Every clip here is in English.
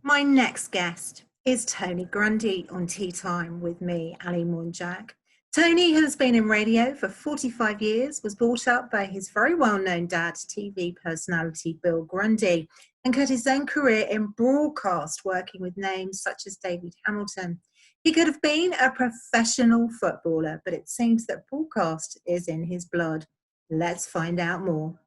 My next guest is Tony Grundy on Tea Time with me, Ali Monjack. Tony has been in radio for 45 years, was brought up by his very well-known dad, TV personality Bill Grundy, and cut his own career in broadcast, working with names such as David Hamilton. He could have been a professional footballer, but it seems that broadcast is in his blood. Let's find out more.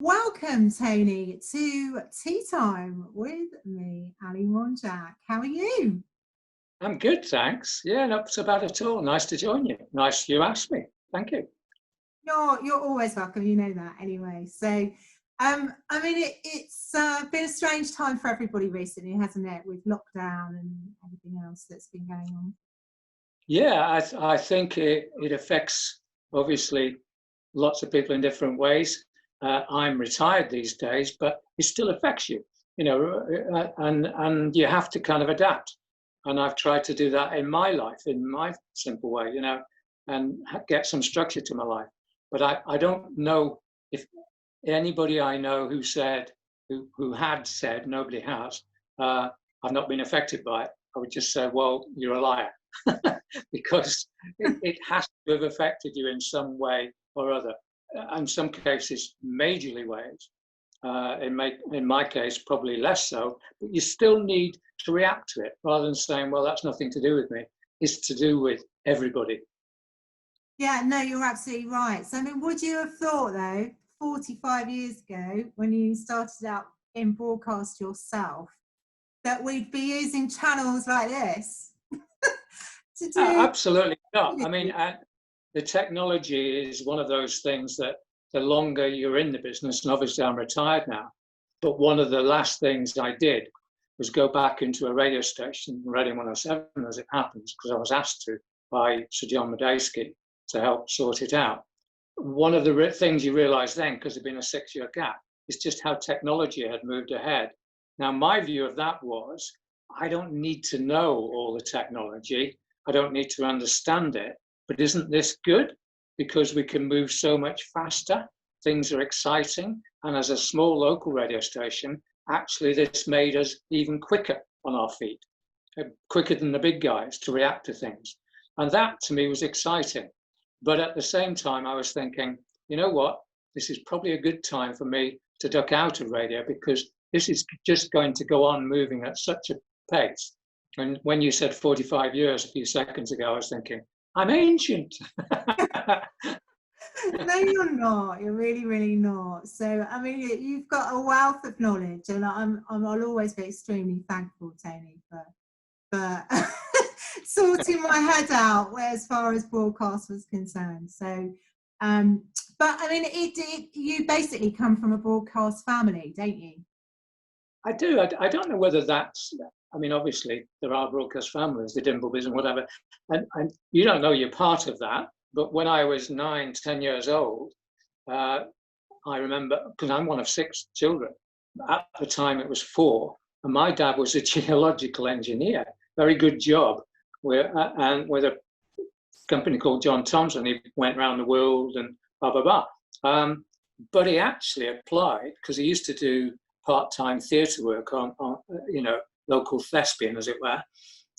Welcome, Tony, to Tea Time with me, Ali Monjack. How are you? I'm good, thanks. Yeah, not so bad at all. Nice to join you. Nice you asked me. Thank you. You're always welcome. You know that anyway. So, it's been a strange time for everybody recently, hasn't it? With lockdown and everything else that's been going on. Yeah, I think it affects obviously lots of people in different ways. I'm retired these days, but it still affects you, and you have to kind of adapt. And I've tried to do that in my life, in my simple way, and get some structure to my life. But I don't know if anybody I know who had said, nobody has, I've not been affected by it. I would just say, well, you're a liar, because it has to have affected you in some way or other. In some cases, majorly ways. In my case, probably less so. But you still need to react to it, rather than saying, "Well, that's nothing to do with me." It's to do with everybody. Yeah, no, you're absolutely right. So, would you have thought, though, 45 years ago, when you started out in broadcast yourself, that we'd be using channels like this to do? Absolutely not. I mean, the technology is one of those things that the longer you're in the business, and obviously I'm retired now, but one of the last things I did was go back into a radio station, Radio 107 as it happens, because I was asked to by Sir John Medeski to help sort it out. One of the things you realise then, because there'd been a 6-year gap, is just how technology had moved ahead. Now, my view of that was, I don't need to know all the technology. I don't need to understand it. But isn't this good? Because we can move so much faster. Things are exciting. And as a small local radio station, actually this made us even quicker on our feet, quicker than the big guys to react to things. And that to me was exciting. But at the same time, I was thinking, you know what? This is probably a good time for me to duck out of radio, because this is just going to go on moving at such a pace. And when you said 45 years a few seconds ago, I was thinking, I'm ancient. No, you're not. You're really, really not. So, you've got a wealth of knowledge, and I'll always be extremely thankful, Tony, for sorting my head out as far as broadcast was concerned. So, but you basically come from a broadcast family, don't you? I do. I don't know whether that's. Obviously there are broadcast families, the Dimblebys and whatever, and you don't know you're part of that. But when I was 9, 10 years old, I remember, because I'm one of 6 children, at the time it was 4, and my dad was a geological engineer, very good job, and with a company called John Thompson. He went around the world and blah, blah, blah. But he actually applied, because he used to do part-time theatre work on local thespian, as it were,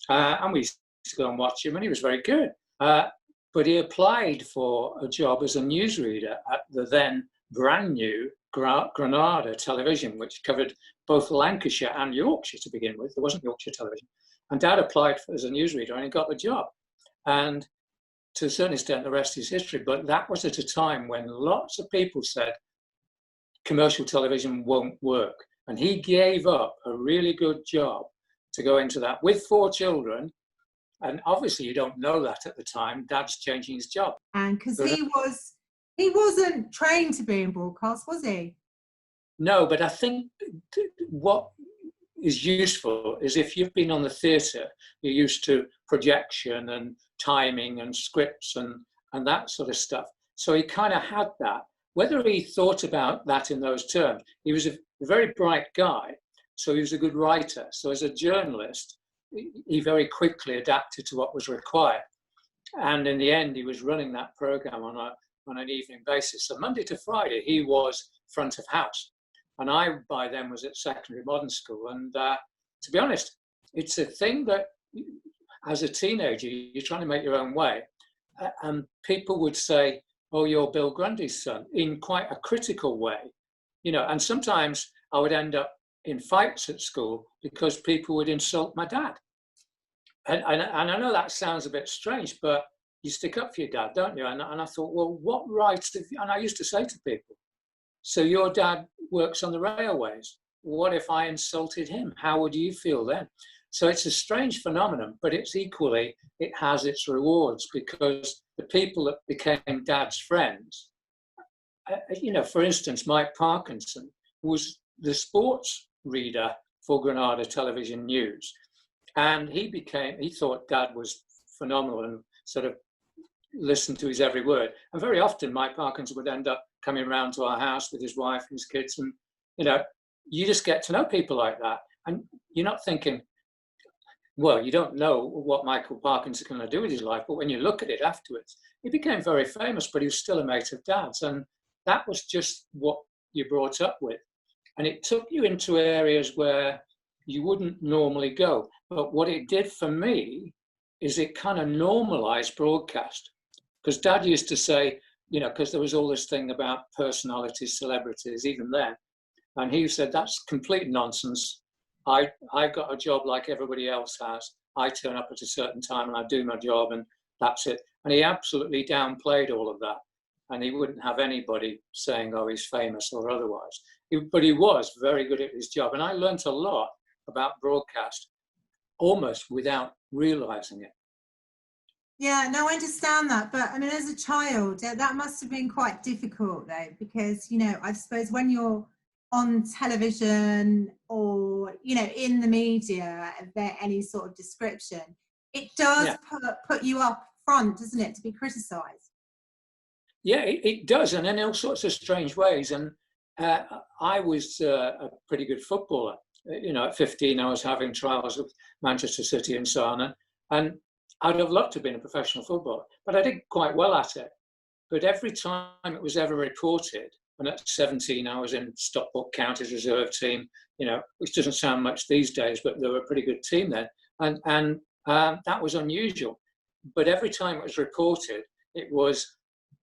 and we used to go and watch him, and he was very good. But he applied for a job as a newsreader at the then brand new Granada television, which covered both Lancashire and Yorkshire to begin with. There wasn't Yorkshire television. And Dad applied as a newsreader, and he got the job. And to a certain extent, the rest is history. But that was at a time when lots of people said commercial television won't work. And he gave up a really good job to go into that with 4 children. And obviously you don't know that at the time. Dad's changing his job. And because he wasn't trained to be in broadcast, was he? No, but I think what is useful is if you've been on the theatre, you're used to projection and timing and scripts and that sort of stuff. So he kind of had that. Whether he thought about that in those terms, he was a very bright guy, so he was a good writer. So as a journalist, he very quickly adapted to what was required. And in the end, he was running that program on an evening basis. So Monday to Friday, he was front of house. And I, by then, was at secondary modern school. And to be honest, it's a thing that as a teenager, you're trying to make your own way. And people would say, oh, you're Bill Grundy's son, in quite a critical way. And sometimes I would end up in fights at school because people would insult my dad. And I know that sounds a bit strange, but you stick up for your dad, don't you? And I thought, well, what rights have you? And I used to say to people, so your dad works on the railways. What if I insulted him? How would you feel then? So it's a strange phenomenon, but it has its rewards, because the people that became Dad's friends, for instance, Mike Parkinson was the sports reader for Granada Television News. And he thought Dad was phenomenal and sort of listened to his every word. And very often Mike Parkinson would end up coming around to our house with his wife and his kids. And, you just get to know people like that. And you're not thinking, well, you don't know what Michael Parkinson is going to do with his life. But when you look at it afterwards, he became very famous, but he was still a mate of Dad's. And that was just what you're brought up with. And it took you into areas where you wouldn't normally go. But what it did for me is it kind of normalized broadcast. Because Dad used to say, because there was all this thing about personalities, celebrities, even then. And he said, that's complete nonsense. I've got a job like everybody else has. I turn up at a certain time and I do my job, and that's it. And he absolutely downplayed all of that. And he wouldn't have anybody saying, oh, he's famous or otherwise. But he was very good at his job. And I learned a lot about broadcast almost without realizing it. Yeah, no, I understand that. But I mean, as a child, that must have been quite difficult, though, because, I suppose when you're on television or, in the media, any sort of description, it does put you up front, doesn't it, to be criticised? Yeah, it does. And in all sorts of strange ways. And I was a pretty good footballer. At 15, I was having trials with Manchester City and so on. And I'd have loved to have been a professional footballer, but I did quite well at it. But every time it was ever reported, and at 17, I was in Stockport County's reserve team, which doesn't sound much these days, but they were a pretty good team then. And that was unusual. But every time it was reported, it was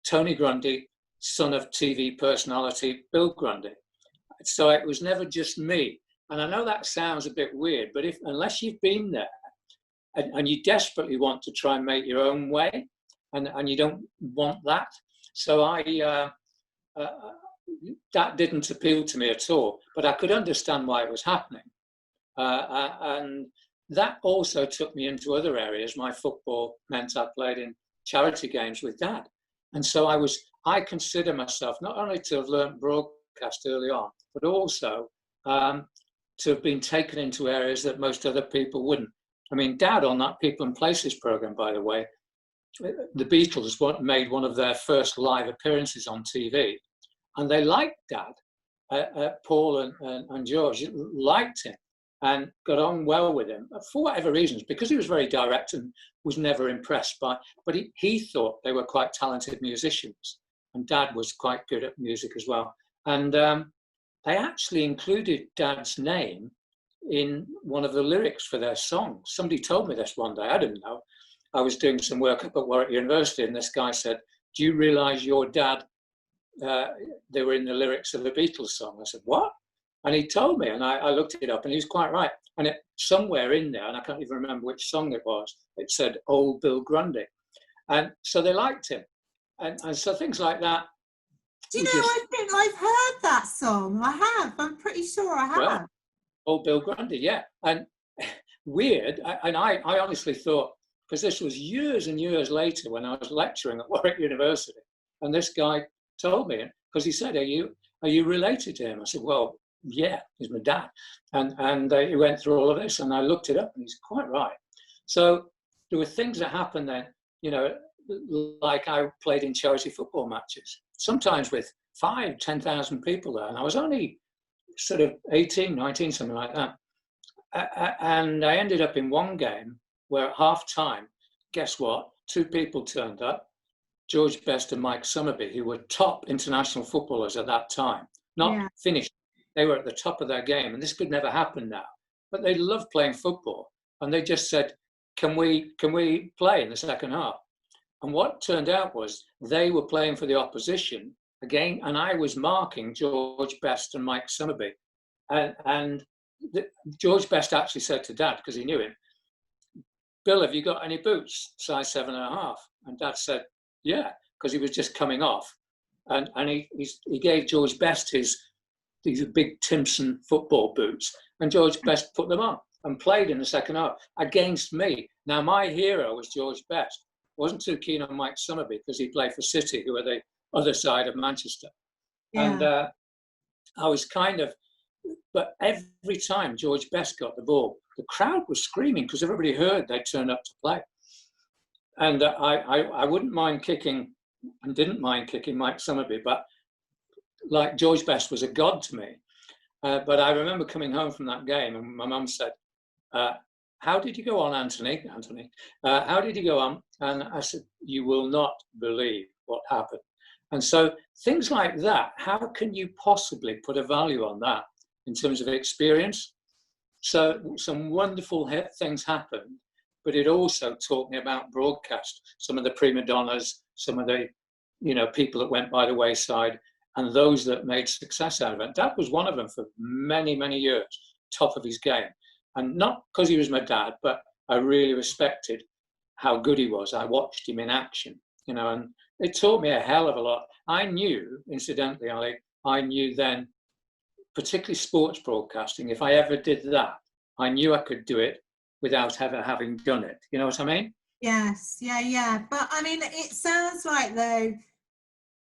Tony Grundy, son of TV personality Bill Grundy. So it was never just me. And I know that sounds a bit weird, but unless you've been there and you desperately want to try and make your own way, and you don't want that. So that didn't appeal to me at all, but I could understand why it was happening. And that also took me into other areas. My football meant I played in charity games with Dad. And so I consider myself not only to have learned broadcast early on, but also to have been taken into areas that most other people wouldn't. I mean, Dad on that People and Places program, by the way, the Beatles made one of their first live appearances on TV, and they liked Dad. Paul and George liked him and got on well with him for whatever reasons, because he was very direct and was never impressed by, but he thought they were quite talented musicians, and Dad was quite good at music as well. And they actually included Dad's name in one of the lyrics for their songs. Somebody told me this one day, I didn't know. I was doing some work up at Warwick University, and this guy said, do you realise your dad, they were in the lyrics of the Beatles song? I said, what? And he told me, and I looked it up, and he was quite right. And somewhere in there, and I can't even remember which song it was, it said, old Bill Grundy. And so they liked him. And so things like that. Do you know, I think I've heard that song. I have. I'm pretty sure I have. Well, old Bill Grundy, yeah. And weird, I honestly thought, because this was years and years later when I was lecturing at Warwick University, and this guy told me, because he said, are you related to him? I said, well, yeah, he's my dad. And he went through all of this, and I looked it up, and he's quite right. So there were things that happened then, like I played in charity football matches, sometimes with 5,000, 10,000 people there, and I was only sort of 18, 19, something like that. And I ended up in one game where at half time, guess what? 2 people turned up, George Best and Mike Summerby, who were top international footballers at that time, not finished. They were at the top of their game, and this could never happen now. but they loved playing football. And they just said, can we play in the second half? And what turned out was they were playing for the opposition again, and I was marking George Best and Mike Summerby. And George Best actually said to Dad, because he knew him, Bill, have you got any boots, size 7.5? And Dad said, yeah, because he was just coming off. And he gave George Best these big Timpson football boots, and George Best put them on and played in the second half against me. Now, my hero was George Best. Wasn't too keen on Mike Summerby because he played for City, who are the other side of Manchester. Yeah. And I was but every time George Best got the ball, the crowd was screaming because everybody heard they'd turn up to play. And I wouldn't mind kicking, and didn't mind kicking Mike Summerby, but like George Best was a god to me. But I remember coming home from that game and my mum said, how did you go on, Anthony? How did you go on? And I said, you will not believe what happened. And so things like that, how can you possibly put a value on that in terms of experience? So some wonderful things happened, but it also taught me about broadcast, some of the prima donnas, some of the people that went by the wayside, and those that made success out of it. Dad was one of them for many, many years, top of his game. And not because he was my dad, but I really respected how good he was. I watched him in action, and it taught me a hell of a lot. I knew, incidentally, Ali, then, particularly sports broadcasting, if I ever did that, I knew I could do it without ever having done it. You know what I mean? Yes, yeah. But I mean, it sounds like, though,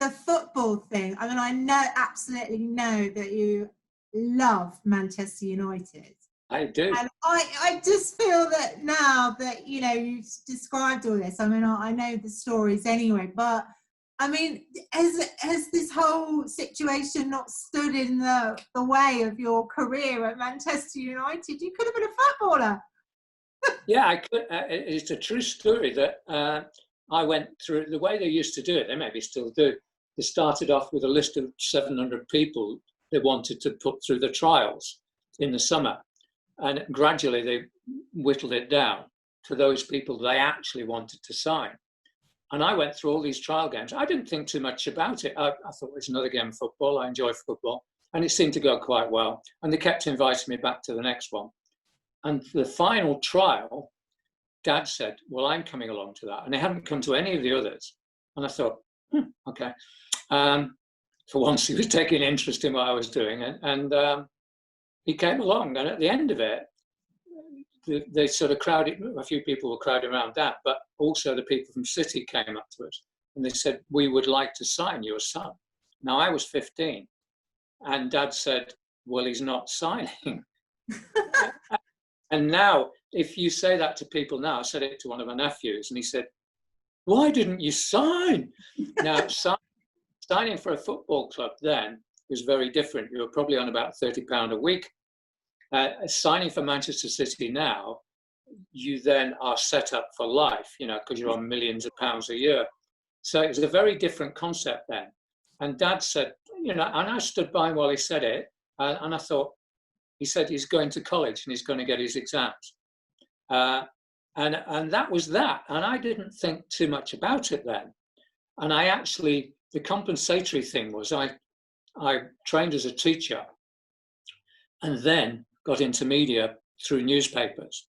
the football thing, I mean, absolutely know that you love Manchester United. I do. And I just feel that now that, you've described all this, I mean, I know the stories anyway, but I mean, has this whole situation not stood in the way of your career at Manchester United? You could have been a footballer. Yeah, I could. It's a true story that I went through. The way they used to do it, they maybe still do. They started off with a list of 700 people they wanted to put through the trials in the summer. And gradually they whittled it down to those people they actually wanted to sign. And I went through all these trial games. I didn't think too much about it. I thought it's another game of football. I enjoy football. And it seemed to go quite well. And they kept inviting me back to the next one. And the final trial, Dad said, well, I'm coming along to that. And they hadn't come to any of the others. And I thought, okay. For once, he was taking interest in what I was doing. And he came along, and at the end of it, they sort of crowded, a few people were crowding around that, but also the people from City came up to us and they said, we would like to sign your son. Now, I was 15, and Dad said, well, he's not signing. And now, if you say that to people now, I said it to one of my nephews, and he said, why didn't you sign? Now, signing for a football club then was very different. You were probably on about £30 a week. Signing for Manchester City now, you then are set up for life, because you're on millions of pounds a year. So it was a very different concept then. And Dad said, and I stood by him while he said it, and I thought, he said he's going to college and he's going to get his exams. And that was that. And I didn't think too much about it then. And the compensatory thing was I trained as a teacher and then got into media through newspapers.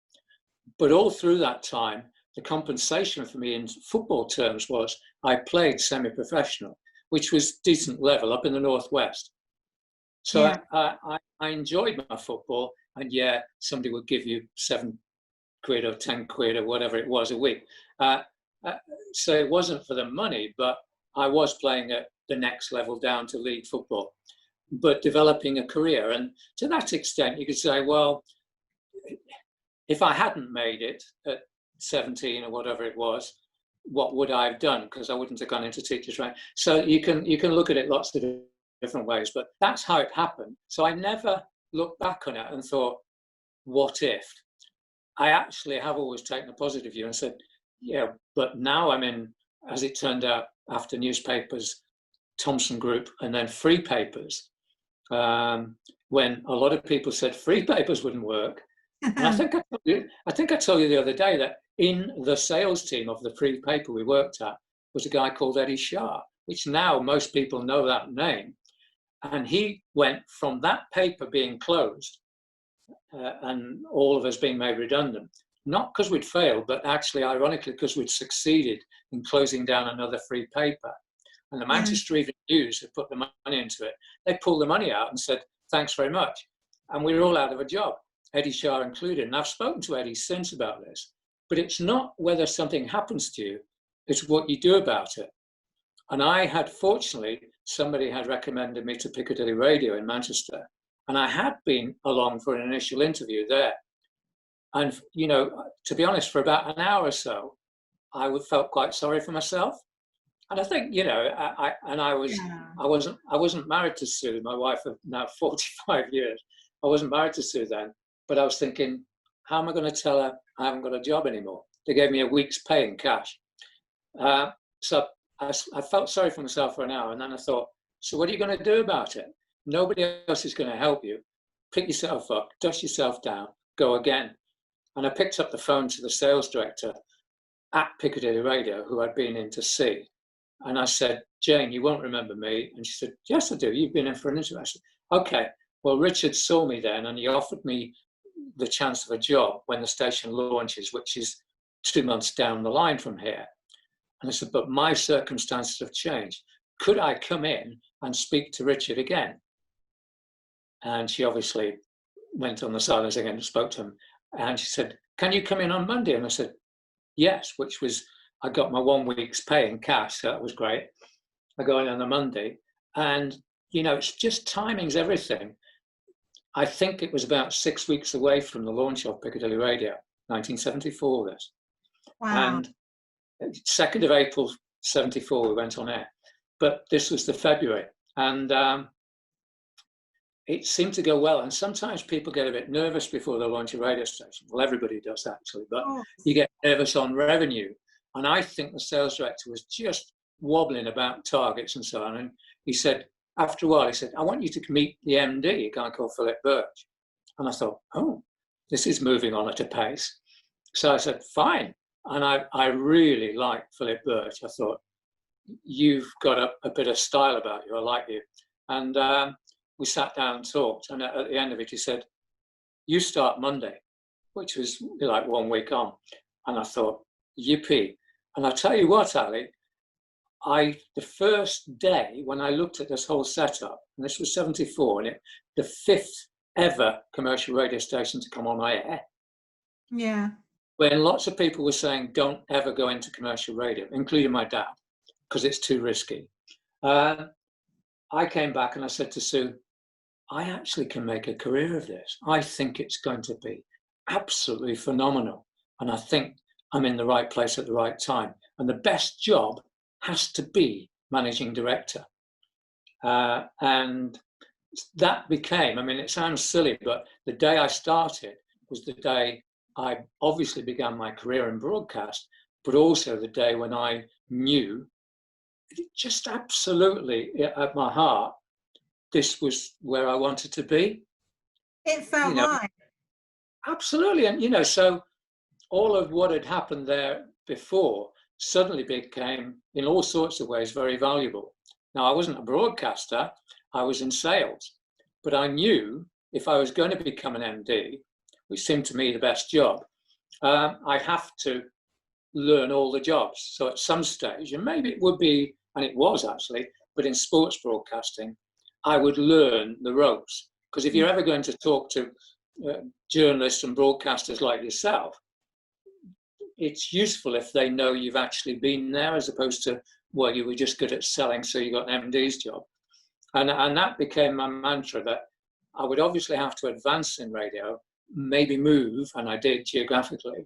But all through that time, the compensation for me in football terms was I played semi-professional, which was decent level up in the Northwest. So yeah. I enjoyed my football, and somebody would give you £7 or £10 or whatever it was a week. So it wasn't for the money, but I was playing at the next level down to league football, but developing a career. And to that extent, you could say, well, if I hadn't made it at 17 or whatever it was, what would I have done? Because I wouldn't have gone into teacher training. So you can look at it lots of different ways, but that's how it happened. So I never looked back on it and thought, what if? I actually have always taken a positive view and said, yeah, but now I'm in, as it turned out, after newspapers, Thompson Group, and then free papers. When a lot of people said free papers wouldn't work, And I think I told you the other day that in the sales team of the free paper we worked at was a guy called Eddie Shah, which now most people know that name. And he went from that paper being closed and all of us being made redundant, not because we'd failed, but actually, ironically, because we'd succeeded in closing down another free paper. And the Manchester Evening News had put the money into it. They pulled the money out and said, thanks very much. And we were all out of a job, Eddie Shah included. And I've spoken to Eddie since about this, but it's not whether something happens to you, it's what you do about it. And I had, fortunately, somebody had recommended me to Piccadilly Radio in Manchester. And I had been along for an initial interview there. And, you know, to be honest, for about an hour or so, I felt quite sorry for myself. And I think, you know, I wasn't married to Sue, my wife of now 45 years. I wasn't married to Sue then, but I was thinking, how am I going to tell her I haven't got a job anymore? They gave me a week's pay in cash. So I felt sorry for myself for an hour, and then I thought, so what are you going to do about it? Nobody else is going to help you. Pick yourself up, dust yourself down, go again. And I picked up the phone to the sales director at Piccadilly Radio, who I'd been in to see. And I said, Jane, you won't remember me. And she said, yes, I do. You've been in for an interview. I said, okay. Well, Richard saw me then, and he offered me the chance of a job when the station launches, which is 2 months down the line from here. And I said, but my circumstances have changed. Could I come in and speak to Richard again? And she obviously went on the silence again and spoke to him. And she said, can you come in on Monday? And I said, yes, which was, I got my 1 week's pay in cash, so that was great. I go in on a Monday. And, you know, it's just timing's everything. I think it was about 6 weeks away from the launch of Piccadilly Radio, 1974, this. Wow. And 2nd of April, 74, we went on air. But this was the February. And it seemed to go well. And sometimes people get a bit nervous before they launch a radio station. Well, everybody does actually, but you get nervous on revenue. And I think the sales director was just wobbling about targets and so on. And he said, after a while, he said, I want you to meet the MD, a guy called Philip Birch. And I thought, oh, this is moving on at a pace. So I said, fine. And I really liked Philip Birch. I thought, you've got a bit of style about you. I like you. And we sat down and talked. And at the end of it, he said, you start Monday, which was like 1 week on. And I thought, yippee. And I'll tell you what, Ali, the first day when I looked at this whole setup, and this was 74, and the 5th ever commercial radio station to come on my air. Yeah. When lots of people were saying, don't ever go into commercial radio, including my dad, because it's too risky. I came back and I said to Sue, I actually can make a career of this. I think it's going to be absolutely phenomenal. And I think I'm in the right place at the right time. And the best job has to be managing director. And that became, I mean, it sounds silly, but the day I started was the day I obviously began my career in broadcast, but also the day when I knew just absolutely at my heart, this was where I wanted to be. It felt right. Absolutely. And, you know, so all of what had happened there before suddenly became, in all sorts of ways, very valuable. Now, I wasn't a broadcaster, I was in sales, but I knew if I was going to become an MD, which seemed to me the best job, I'd have to learn all the jobs. So at some stage, and maybe it would be, and it was actually, but in sports broadcasting, I would learn the ropes. Because if you're ever going to talk to journalists and broadcasters like yourself, it's useful if they know you've actually been there, as opposed to, well, you were just good at selling, so you got an MD's job. And that became my mantra, that I would obviously have to advance in radio, maybe move, and I did geographically,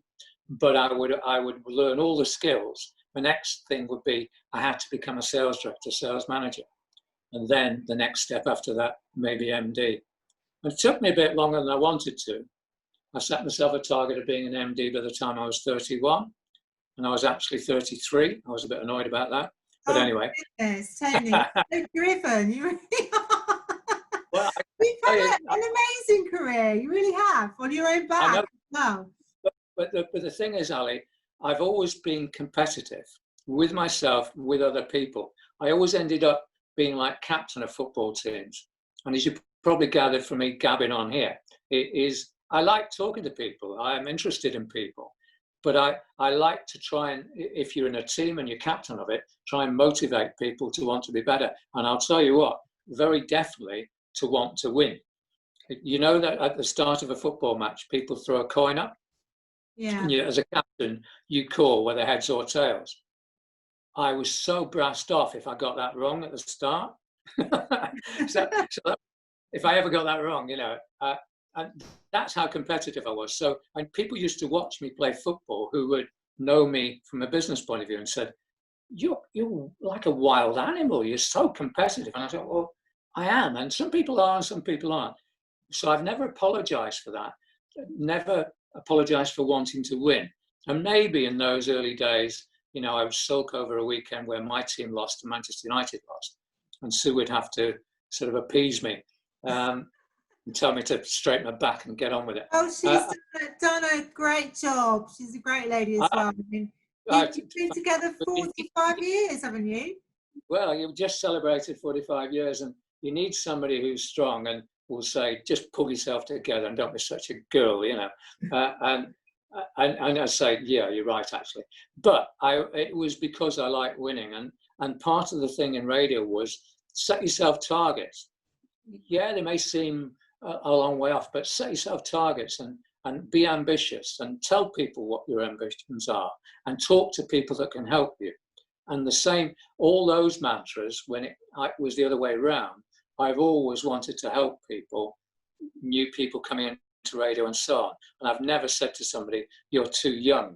but I would learn all the skills. The next thing would be, I had to become a sales director, sales manager. And then the next step after that, maybe MD. And it took me a bit longer than I wanted to. I set myself a target of being an MD by the time I was 31, and I was actually 33. I was a bit annoyed about that, but anyway. Goodness, Tony, so driven, you really are. Well, We've had an amazing career. You really have, on your own back. Wow. But the thing is, Ali, I've always been competitive with myself, with other people. I always ended up being like captain of football teams. And as you probably gathered from me gabbing on here, I like talking to people. I am interested in people. But I like to try and, if you're in a team and you're captain of it, try and motivate people to want to be better. And I'll tell you what, very definitely to want to win. You know that at the start of a football match, people throw a coin up. Yeah. And you, as a captain, you call whether heads or tails. I was so brassed off if I got that wrong at the start. so if I ever got that wrong, and that's how competitive I was. So, and people used to watch me play football who would know me from a business point of view and said, you're like a wild animal. You're so competitive. And I thought, well, I am. And some people are and some people aren't. So I've never apologized for that. Never apologized for wanting to win. And maybe in those early days, I would sulk over a weekend where my team lost and Manchester United lost. And Sue would have to sort of appease me. And tell me to straighten my back and get on with it. Oh, she's done a great job. She's a great lady as well. I mean, you've been together 45 years, haven't you? Well, you've just celebrated 45 years, and you need somebody who's strong and will say, just pull yourself together and don't be such a girl, and I say, yeah, you're right, actually. But it was because I like winning, and part of the thing in radio was set yourself targets. Yeah, they may seem a long way off, but set yourself targets and be ambitious and tell people what your ambitions are and talk to people that can help you. And the same, all those mantras, when it was the other way around, I've always wanted to help people, new people coming into radio and so on. And I've never said to somebody, you're too young,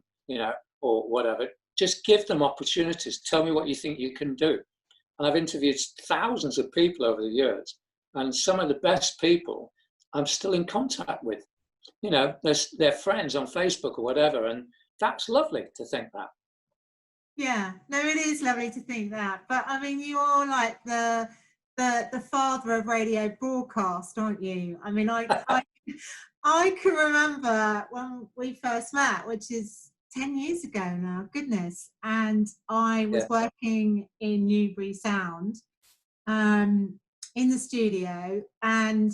or whatever. Just give them opportunities. Tell me what you think you can do. And I've interviewed thousands of people over the years. And some of the best people I'm still in contact with. They're friends on Facebook or whatever. And that's lovely to think that. Yeah, no, it is lovely to think that. But I mean, you are like the father of radio broadcast, aren't you? I mean, I can remember when we first met, which is 10 years ago now, goodness. And I was working in Newbury Sound in the studio, and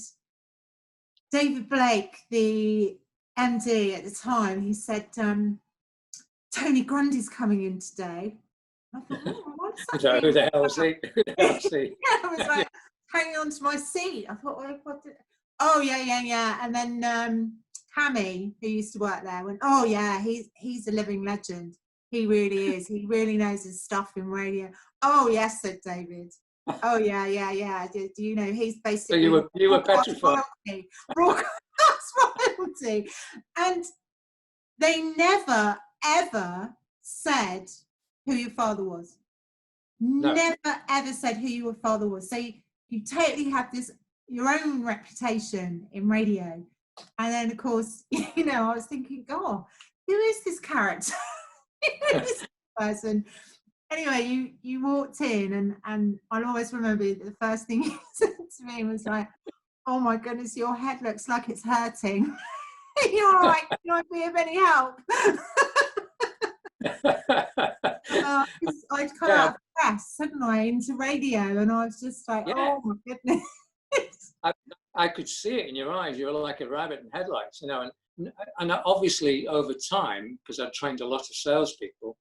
David Blake, the MD at the time, he said, Tony Grundy's coming in today. I thought, oh, what's that? Who the hell is he? I was like hanging on to my seat. I thought, oh, yeah. And then Hammy, who used to work there, went, oh, yeah, he's a living legend. He really is. He really knows his stuff in radio. Oh, yes, said David. Oh, yeah. Do you know, he's basically... So you were petrified. Broadcast royalty. And they never, ever said who your father was. No. Never, ever said who your father was. So you totally have your own reputation in radio. And then, of course, I was thinking, God, who is this character? Who is this person? Anyway, you walked in, and I'll always remember the first thing you said to me was like, oh my goodness, your head looks like it's hurting. You're all right, can I be of any help? I'd come out of press, hadn't I, into radio, and I was just like, oh my goodness. I could see it in your eyes. You were like a rabbit in headlights, and obviously over time, because I'd trained a lot of salespeople,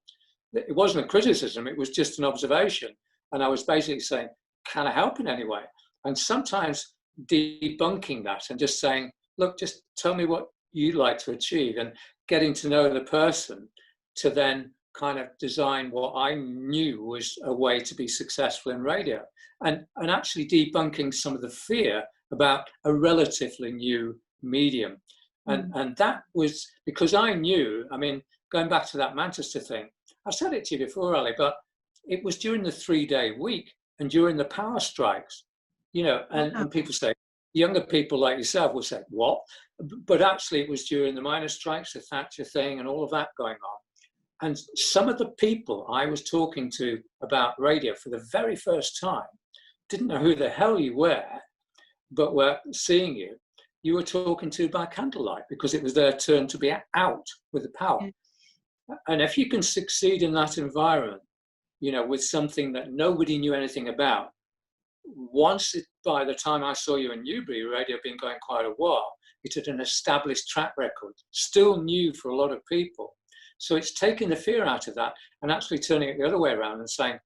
it wasn't a criticism, it was just an observation. And I was basically saying, can I help in any way? And sometimes debunking that and just saying, look, just tell me what you'd like to achieve, and getting to know the person to then kind of design what I knew was a way to be successful in radio, and actually debunking some of the fear about a relatively new medium. And that was because I knew, I mean, going back to that Manchester thing, I've said it to you before, Ali, but it was during the 3-day week and during the power strikes, and people say, younger people like yourself will say, what? But actually it was during the miners' strikes, the Thatcher thing and all of that going on. And some of the people I was talking to about radio for the very first time didn't know who the hell you were. but were seeing you, you were talking to by candlelight because it was their turn to be out with the power. And if you can succeed in that environment, with something that nobody knew anything about, by the time I saw you in Newbury, radio had been going quite a while, it had an established track record, still new for a lot of people. So it's taking the fear out of that and actually turning it the other way around and saying,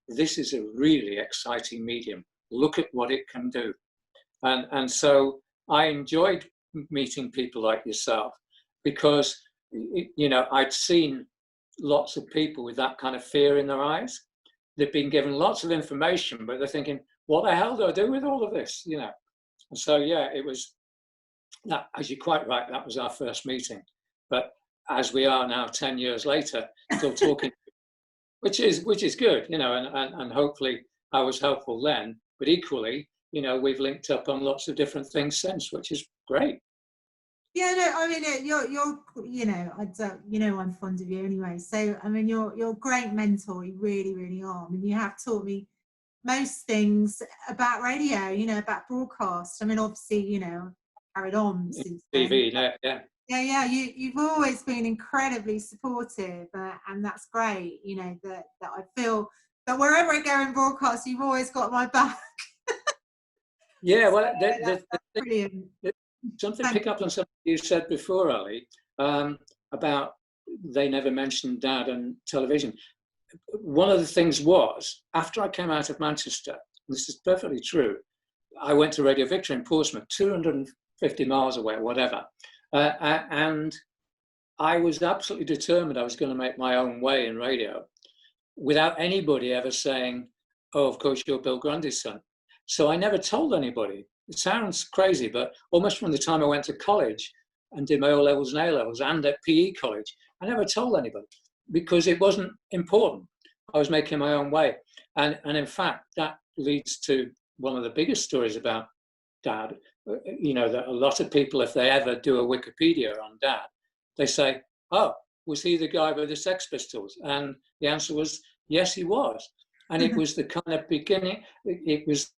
this is a really exciting medium. Look at what it can do. And so I enjoyed meeting people like yourself because, I'd seen lots of people with that kind of fear in their eyes. They've been given lots of information, but they're thinking, what the hell do I do with all of this? And so, it was that, as you're quite right, that was our first meeting. But as we are now 10 years later, still talking, which is good, and hopefully I was helpful then, but equally, we've linked up on lots of different things since, which is great. Yeah, no, I mean, I'm fond of you anyway. So, I mean, you're a great mentor. You really, really are. I mean, you have taught me most things about radio, about broadcast. I mean, obviously, carried on since TV, then. Yeah. You've always been incredibly supportive, and that's great. That I feel that wherever I go in broadcast, you've always got my back. Yeah, well, that's brilliant. Something pick up on something you said before, Ali, about they never mentioned Dad on television. One of the things was, after I came out of Manchester, this is perfectly true, I went to Radio Victory in Portsmouth, 250 miles away, or whatever, and I was absolutely determined I was going to make my own way in radio without anybody ever saying, oh, of course, you're Bill Grundy's son. So I never told anybody. It sounds crazy, but almost from the time I went to college and did my O-levels and A-levels and at PE college, I never told anybody because it wasn't important. I was making my own way. And in fact, that leads to one of the biggest stories about Dad. That a lot of people, if they ever do a Wikipedia on Dad, they say, oh, was he the guy with the Sex Pistols? And the answer was, yes, he was. And it was the kind of beginning, it was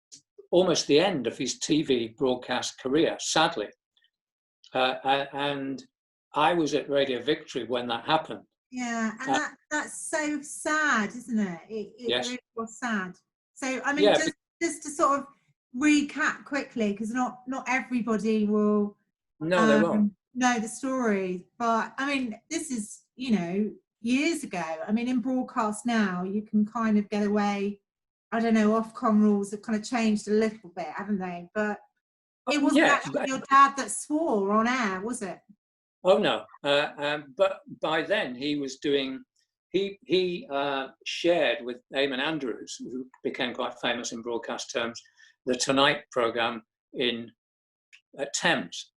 almost the end of his TV broadcast career, sadly. And I was at Radio Victory when that happened. Yeah, and that's so sad, isn't it? It yes. really was sad. So, I mean, just to sort of recap quickly, because not everybody will they won't know the story. But, I mean, this is, years ago. I mean, in broadcast now, you can kind of get away. I don't know, Ofcom rules have kind of changed a little bit, haven't they? But it wasn't actually your dad that swore on air, was it? Oh, no. But by then he was doing, he shared with Eamon Andrews, who became quite famous in broadcast terms, the Tonight programme at Thames.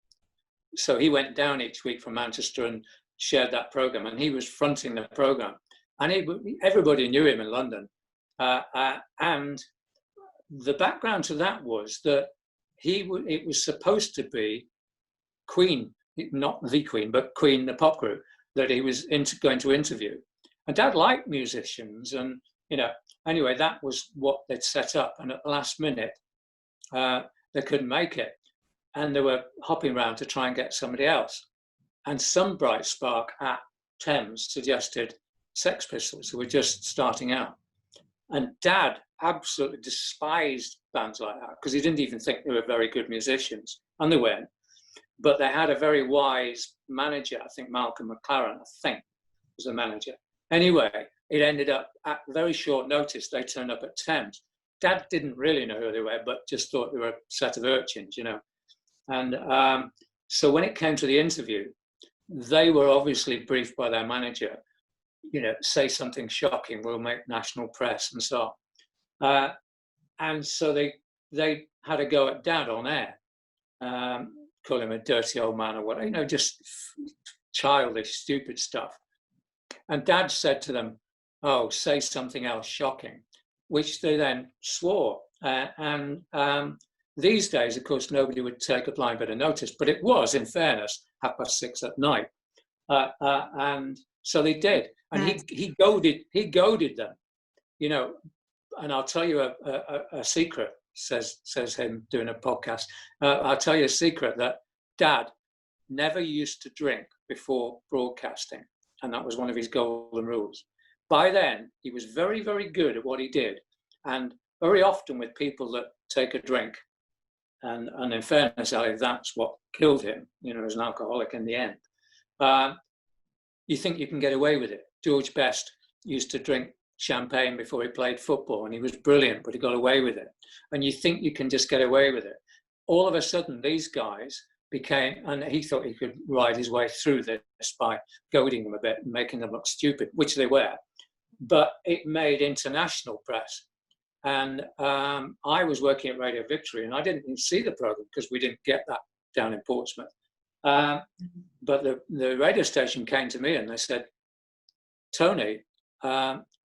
So he went down each week from Manchester and shared that programme, and he was fronting the programme. And everybody knew him in London. And the background to that was that it was supposed to be Queen, not the Queen, but Queen, the pop group, that he was going to interview. And Dad liked musicians, and anyway, that was what they'd set up. And at the last minute, they couldn't make it, and they were hopping around to try and get somebody else. And some bright spark at Thames suggested Sex Pistols, who were just starting out. And Dad absolutely despised bands like that because he didn't even think they were very good musicians, and they weren't. But they had a very wise manager, I think Malcolm McLaren, was the manager. Anyway, it ended up at very short notice, they turned up at Thames. Dad didn't really know who they were, but just thought they were a set of urchins, And so when it came to the interview, they were obviously briefed by their manager, say something shocking, we'll make national press and so on. And so they had a go at Dad on air, call him a dirty old man or whatever, just childish, stupid stuff. And Dad said to them, oh, say something else shocking, which they then swore. These days, of course, nobody would take a blind bit of notice, but it was, in fairness, 6:30 at night. And so they did. And he goaded them, And I'll tell you a secret. says him doing a podcast. I'll tell you a secret that Dad never used to drink before broadcasting, and that was one of his golden rules. By then, he was very, very good at what he did, and very often with people that take a drink, and in fairness, Ali, that's what killed him, as an alcoholic in the end. You think you can get away with it. George Best used to drink champagne before he played football, and he was brilliant, but he got away with it. And you think you can just get away with it. All of a sudden, these guys became, and he thought he could ride his way through this by goading them a bit and making them look stupid, which they were. But it made international press. And I was working at Radio Victory, and I didn't even see the program because we didn't get that down in Portsmouth. But the radio station came to me and they said, Tony,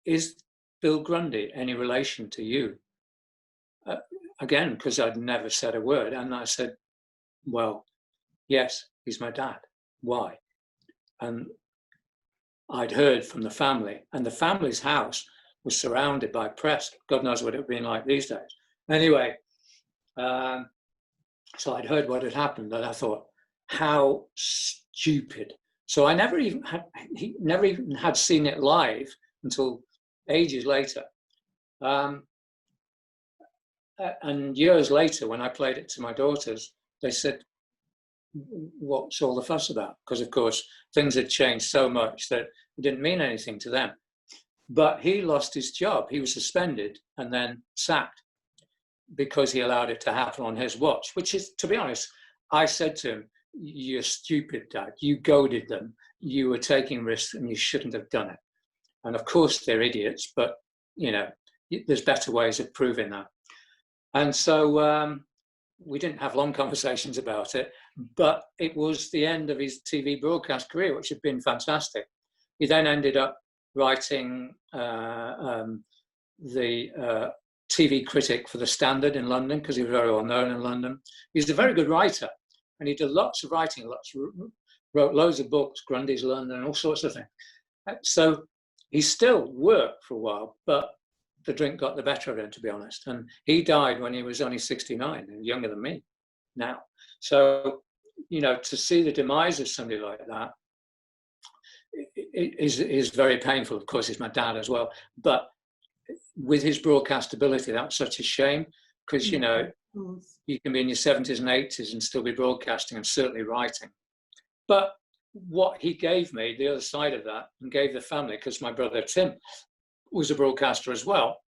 is Bill Grundy any relation to you? Again, because I'd never said a word. And I said, well, yes, he's my dad. Why? And I'd heard from the family, and the family's house was surrounded by press. God knows what it would have been like these days. Anyway, so I'd heard what had happened, and I thought, how stupid. So I he never even had seen it live until ages later. And years later, when I played it to my daughters, they said, what's all the fuss about? Because, of course, things had changed so much that it didn't mean anything to them. But he lost his job. He was suspended and then sacked because he allowed it to happen on his watch, which is, to be honest, I said to him, you're stupid, Dad. You goaded them. You were taking risks and you shouldn't have done it. And of course, they're idiots, but, there's better ways of proving that. And so we didn't have long conversations about it, but it was the end of his TV broadcast career, which had been fantastic. He then ended up writing the TV critic for The Standard in London, because he was very well known in London. He's a very good writer, and he did lots of writing, wrote loads of books, Grundy's London, all sorts of things. So he still worked for a while, but the drink got the better of him, to be honest. And he died when he was only 69, and younger than me now. So, to see the demise of somebody like that is very painful. Of course, he's my dad as well. But with his broadcast ability, that's such a shame, because, you can be in your 70s and 80s and still be broadcasting and certainly writing. But what he gave me, the other side of that, and gave the family, because my brother Tim was a broadcaster as well,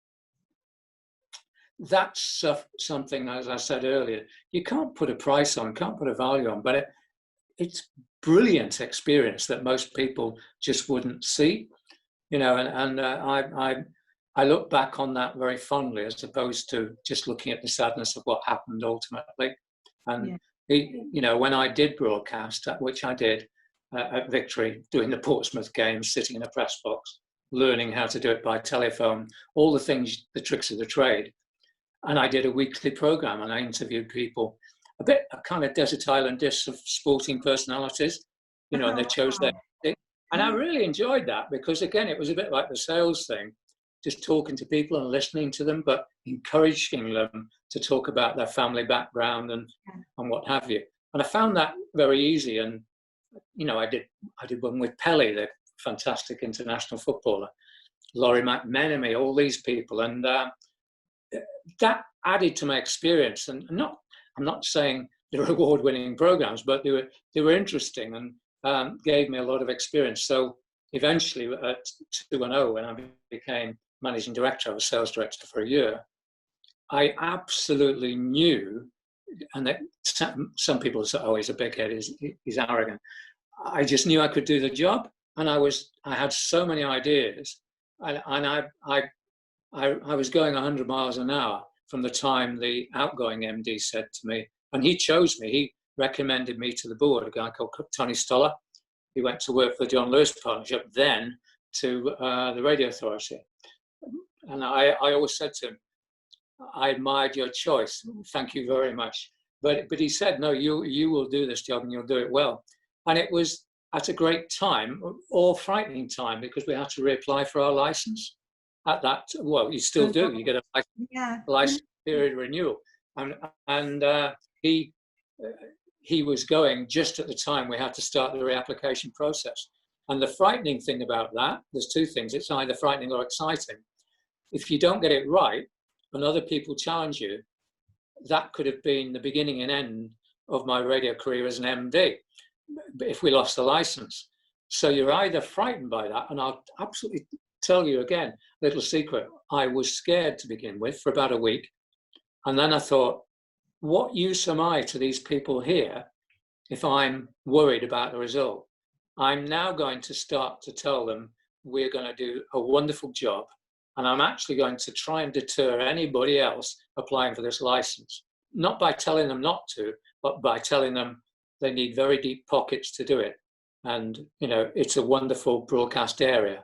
that's something, as I said earlier, you can't put a price on, can't put a value on, but it's brilliant experience that most people just wouldn't see, I look back on that very fondly, as opposed to just looking at the sadness of what happened ultimately. And when I did broadcast, which I did at Victory, doing the Portsmouth games, sitting in a press box, learning how to do it by telephone, all the things, the tricks of the trade. And I did a weekly program, and I interviewed people, a kind of desert island dish of sporting personalities, and they chose their thing. And I really enjoyed that, because again, it was a bit like the sales thing, just talking to people and listening to them, but encouraging them to talk about their family background and what have you. And I found that very easy. And, I did one with Pelé, the fantastic international footballer, Laurie McMenemy, all these people. And that added to my experience. And I'm not saying they were award-winning programs, but they were interesting and gave me a lot of experience. So eventually at 210, when I became managing director, I was sales director for a year, I absolutely knew, and that some people say, oh, he's a big head, he's arrogant. I just knew I could do the job, and I had so many ideas, and I was going 100 miles an hour from the time the outgoing MD said to me, and he chose me, he recommended me to the board, a guy called Tony Grundy. He went to work for the John Lewis Partnership, then to the Radio Authority. And I always said to him, I admired your choice, thank you very much. But he said, no, you will do this job and you'll do it well. And it was at a great time, or frightening time, because we had to reapply for our license. At that, well, you still do. You get a license period of renewal. And he was going just at the time we had to start the reapplication process. And the frightening thing about that, there's two things. It's either frightening or exciting. If you don't get it right and other people challenge you, that could have been the beginning and end of my radio career as an MD, if we lost the license. So you're either frightened by that, and I'll absolutely tell you again, little secret, I was scared to begin with for about a week. And then I thought, what use am I to these people here if I'm worried about the result? I'm now going to start to tell them we're going to do a wonderful job, and I'm actually going to try and deter anybody else applying for this license. Not by telling them not to, but by telling them they need very deep pockets to do it. And, you know, it's a wonderful broadcast area,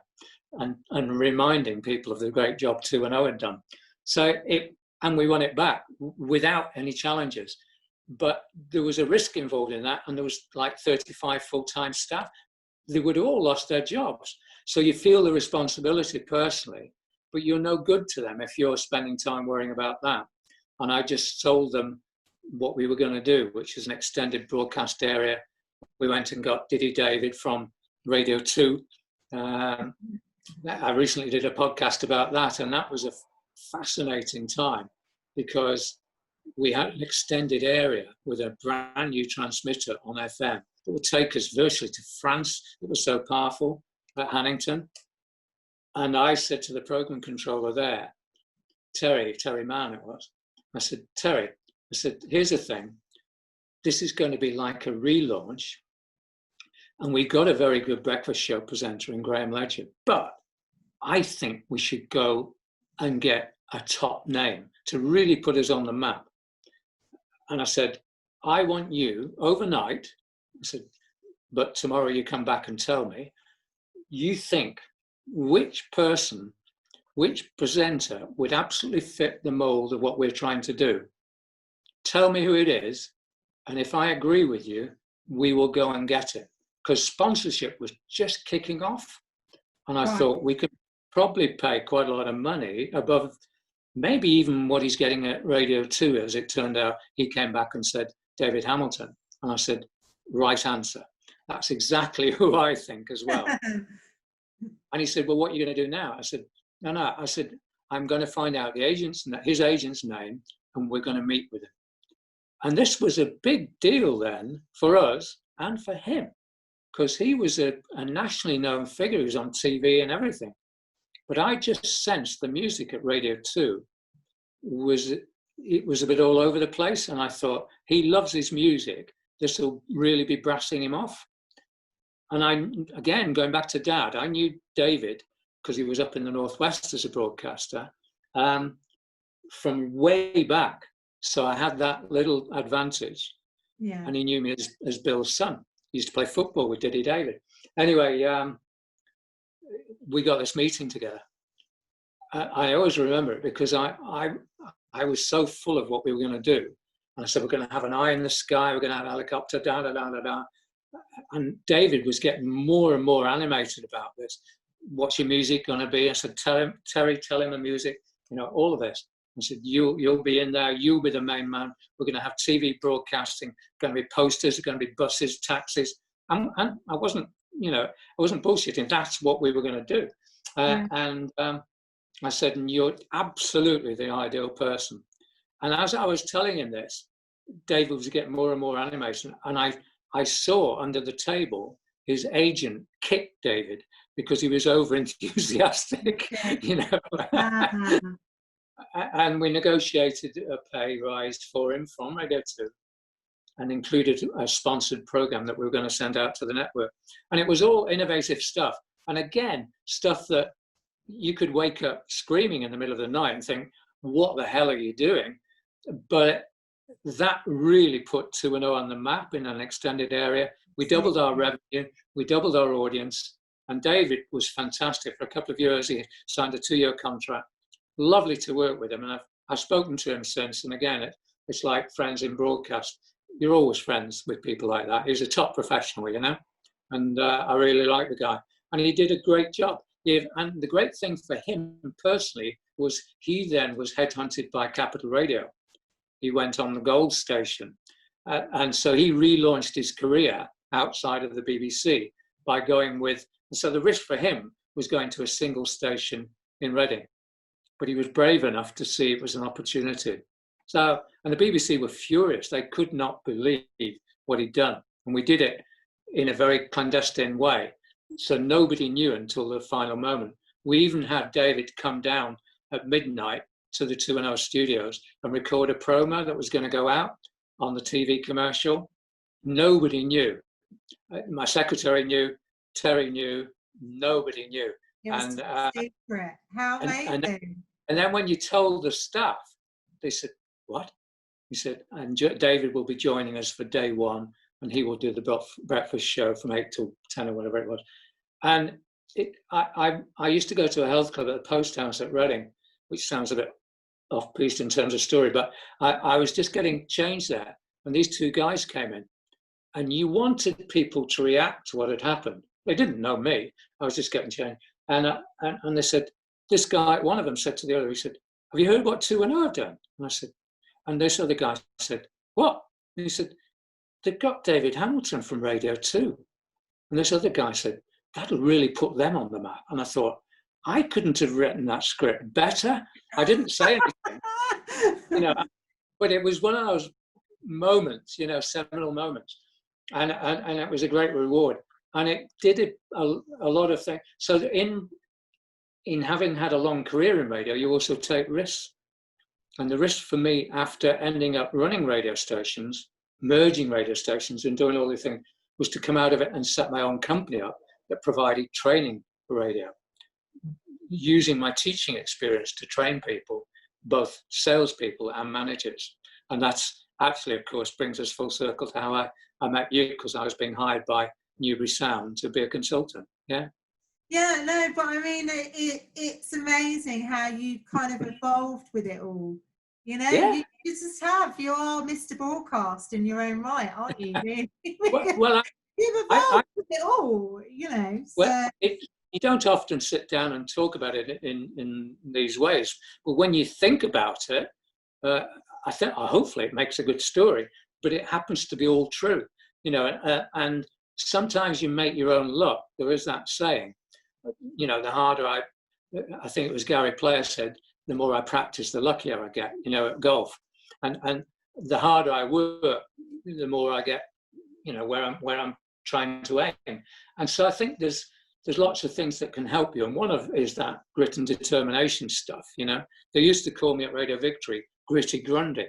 and reminding people of the great job 2&0 had done. And we won it back without any challenges. But there was a risk involved in that, and there was like 35 full-time staff. They would have all lost their jobs. So you feel the responsibility personally, but you're no good to them if you're spending time worrying about that. And I just told them what we were going to do, which is an extended broadcast area. We went and got Diddy David from Radio 2. I recently did a podcast about that, and that was a fascinating time because we had an extended area with a brand new transmitter on FM that would take us virtually to France. It was so powerful at Hannington. And I said to the program controller there, Terry Mann it was, I said, Terry, I said, here's the thing. This is going to be like a relaunch. And we got a very good breakfast show presenter in Graham Ledger. But I think we should go and get a top name to really put us on the map. And I said, I want you overnight, I said, but tomorrow you come back and tell me, you think which person, which presenter would absolutely fit the mold of what we're trying to do. Tell me who it is. And if I agree with you, we will go and get it. Because sponsorship was just kicking off. And I thought we could probably pay quite a lot of money above maybe even what he's getting at Radio 2. As it turned out, he came back and said, David Hamilton. And I said, right answer. That's exactly who I think as well. And he said, well, what are you going to do now? I said, no. I said, I'm going to find out his agent's name, and we're going to meet with him. And this was a big deal then for us and for him, because he was a nationally known figure. He was on TV and everything. But I just sensed the music at Radio 2 was a bit all over the place. And I thought, he loves his music. This will really be brassing him off. And again, going back to Dad, I knew David because he was up in the Northwest as a broadcaster from way back. So I had that little advantage. Yeah. And he knew me as Bill's son. He used to play football with Diddy David. Anyway, we got this meeting together. I always remember it because I was so full of what we were going to do. And I said, we're going to have an eye in the sky, we're going to have a helicopter, da. And David was getting more and more animated about this. What's your music going to be? I said, Terry, tell him the music, all of this. I said, you'll be in there, you'll be the main man. We're going to have TV broadcasting, going to be posters, going to be buses, taxis. And I wasn't bullshitting. That's what we were going to do. And I said, and you're absolutely the ideal person. And as I was telling him this, David was getting more and more animation. And I saw under the table his agent kick David because he was over enthusiastic, And we negotiated a pay rise for him from Radio 2 and included a sponsored program that we were going to send out to the network. And it was all innovative stuff. And again, stuff that you could wake up screaming in the middle of the night and think, what the hell are you doing? But that really put 2&0 on the map in an extended area. We doubled our revenue, we doubled our audience, and David was fantastic. For a couple of years, he signed a 2-year contract. Lovely to work with him, and I've spoken to him since. And again, it's like friends in broadcast. You're always friends with people like that. He's a top professional, and I really like the guy. And he did a great job. And the great thing for him personally was he then was headhunted by Capital Radio. He went on the Gold station. And so he relaunched his career outside of the BBC by going with, so the risk for him was going to a single station in Reading. But he was brave enough to see it was an opportunity. So, and the BBC were furious. They could not believe what he'd done. And we did it in a very clandestine way. So nobody knew until the final moment. We even had David come down at midnight to the 2&0 studios and record a promo that was going to go out on the TV commercial. Nobody knew. My secretary knew, Terry knew, nobody knew. It was secret. How amazing. And then when you told the staff, they said, what? He said, and David will be joining us for day one, and he will do the breakfast show from 8 till 10 or whatever it was. And I used to go to a health club at the Post House at Reading, which sounds a bit off-piste in terms of story, but I was just getting changed there. And these two guys came in, and you wanted people to react to what had happened. They didn't know me. I was just getting changed. And they said, this guy, one of them said to the other, he said, have you heard what 2&0 have done? And I said, and this other guy said, what? And he said, they've got David Hamilton from Radio 2. And this other guy said, that'll really put them on the map. And I thought, I couldn't have written that script better. I didn't say anything, but it was one of those moments, seminal moments. And it was a great reward. And it did a lot of things. So in having had a long career in radio, you also take risks. And the risk for me after ending up running radio stations, merging radio stations and doing all the things, was to come out of it and set my own company up that provided training for radio, using my teaching experience to train people, both salespeople and managers. And that's actually, of course, brings us full circle to how I met you, because I was being hired by Newbury Sound to be a consultant. Yeah. Yeah, no, but I mean, it's amazing how you kind of evolved with it all. Yeah. You just have, you are Mr. Broadcast in your own right, aren't you? Really? Well, you've evolved with it all, So. Well, you don't often sit down and talk about it in these ways, but when you think about it, I think hopefully it makes a good story. But it happens to be all true, and sometimes you make your own luck. There is that saying, the harder I think it was Gary Player said, the more I practice, the luckier I get, at golf. And the harder I work, the more I get, where I'm trying to aim. And so I think there's lots of things that can help you. And one of is that grit and determination stuff, They used to call me at Radio Victory Gritty Grundy,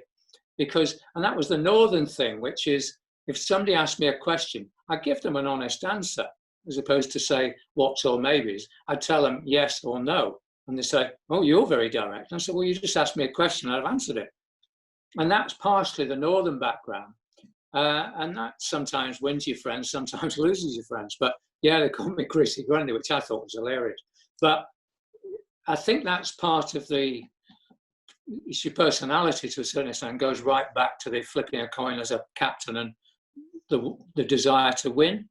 and that was the northern thing, which is if somebody asked me a question, I give them an honest answer, as opposed to say what's or maybes. I'd tell them yes or no. And they say, oh, you're very direct. And I said, well, you just asked me a question, I've answered it. And that's partially the northern background. And that sometimes wins your friends, sometimes loses your friends. But yeah, they call me Gritty Grundy, which I thought was hilarious. But I think that's part of it's your personality to a certain extent, goes right back to the flipping a coin as a captain and the desire to win.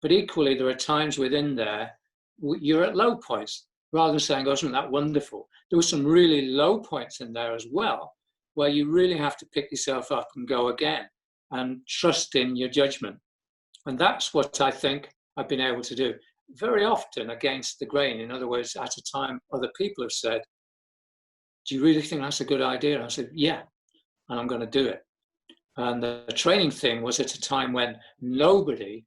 But equally, there are times within there, you're at low points. Rather than saying, oh, isn't that wonderful? There were some really low points in there as well, where you really have to pick yourself up and go again and trust in your judgment. And that's what I think I've been able to do very often against the grain. In other words, at a time other people have said, do you really think that's a good idea? And I said, yeah, and I'm going to do it. And the training thing was at a time when nobody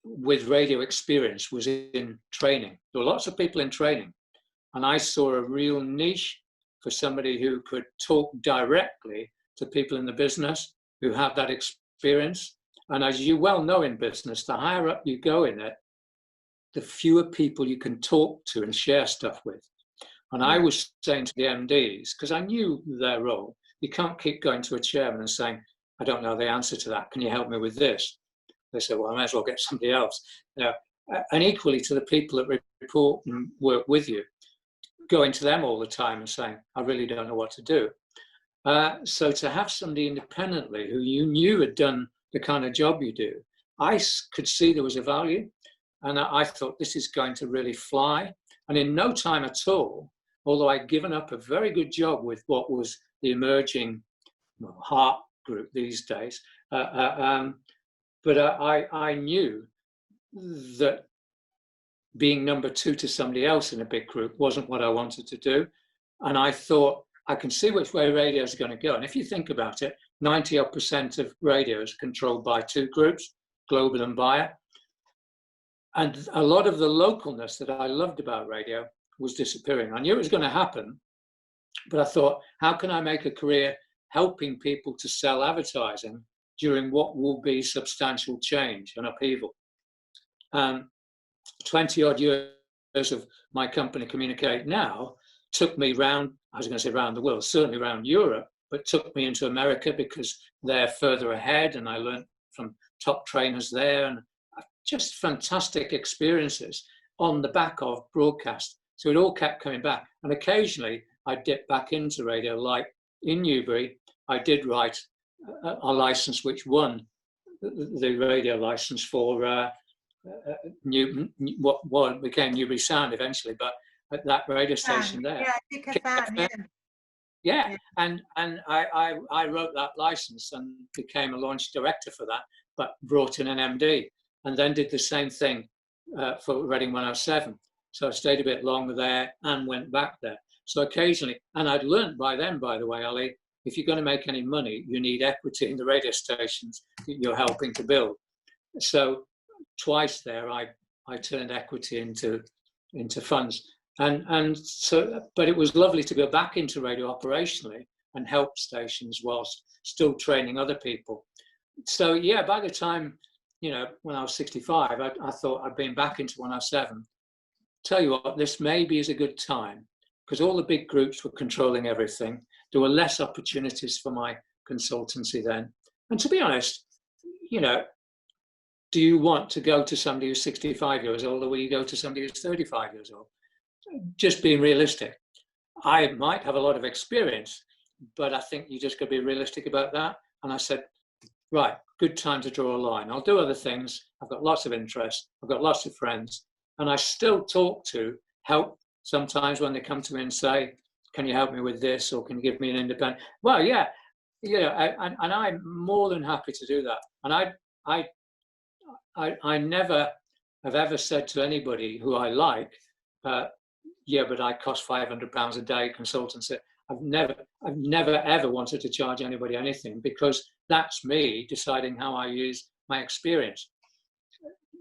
with radio experience was in training. There were lots of people in training, and I saw a real niche for somebody who could talk directly to people in the business who have that experience. And as you well know in business, the higher up you go in it, the fewer people you can talk to and share stuff with. And I was saying to the MDs, because I knew their role, you can't keep going to a chairman and saying, I don't know the answer to that, can you help me with this? They said, well, I might as well get somebody else. And equally to the people that report and work with you, going to them all the time and saying, I really don't know what to do. So to have somebody independently who you knew had done the kind of job you do, I could see there was a value. And I thought, this is going to really fly. And in no time at all, although I'd given up a very good job with what was the emerging heart group these days. But I knew that being number two to somebody else in a big group wasn't what I wanted to do. And I thought, I can see which way radio is going to go. And if you think about it, 90% of radio is controlled by two groups, Global and Bayer. And a lot of the localness that I loved about radio was disappearing. I knew it was going to happen, but I thought, how can I make a career helping people to sell advertising during what will be substantial change and upheaval? 20 odd years of my company Communicate Now took me round, I was going to say around the world, certainly around Europe, but took me into America because they're further ahead, and I learned from top trainers there, and just fantastic experiences on the back of broadcast. So it all kept coming back. And occasionally I dipped back into radio, like in Newbury, I did write a license which won the radio license for what became Newbury Sound eventually, but at that radio station there. Yeah, and I wrote that license and became a launch director for that, but brought in an MD, and then did the same thing for Reading 107. So I stayed a bit longer there and went back there. So occasionally, and I'd learned by then, by the way, Ali, if you're going to make any money, you need equity in the radio stations that you're helping to build. So twice there, I turned equity into funds. And so, but it was lovely to go back into radio operationally and help stations whilst still training other people. So yeah, by the time, when I was 65, I thought I'd been back into 107. Tell you what, this maybe is a good time, because all the big groups were controlling everything. There were less opportunities for my consultancy then. And to be honest, do you want to go to somebody who's 65 years old, or will you go to somebody who's 35 years old? Just being realistic. I might have a lot of experience, but I think you just got to be realistic about that. And I said, right, good time to draw a line. I'll do other things. I've got lots of interest. I've got lots of friends. And I still help sometimes when they come to me and say, can you help me with this? Or can you give me an independent? Well, yeah, and I'm more than happy to do that. And I never have ever said to anybody who I like, yeah, but I cost £500 a day consultancy. I've never ever wanted to charge anybody anything, because that's me deciding how I use my experience.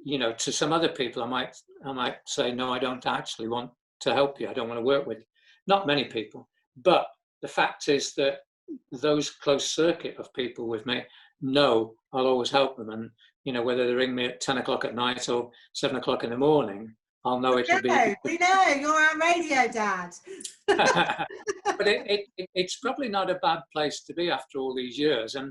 To some other people, I might say, no, I don't actually want to help you. I don't want to work with you. Not many people, but the fact is that those close circuit of people with me know I'll always help them, and whether they ring me at 10 o'clock at night or 7 o'clock in the morning, I'll know it'll be. We know you're our radio dad. But it's probably not a bad place to be after all these years. And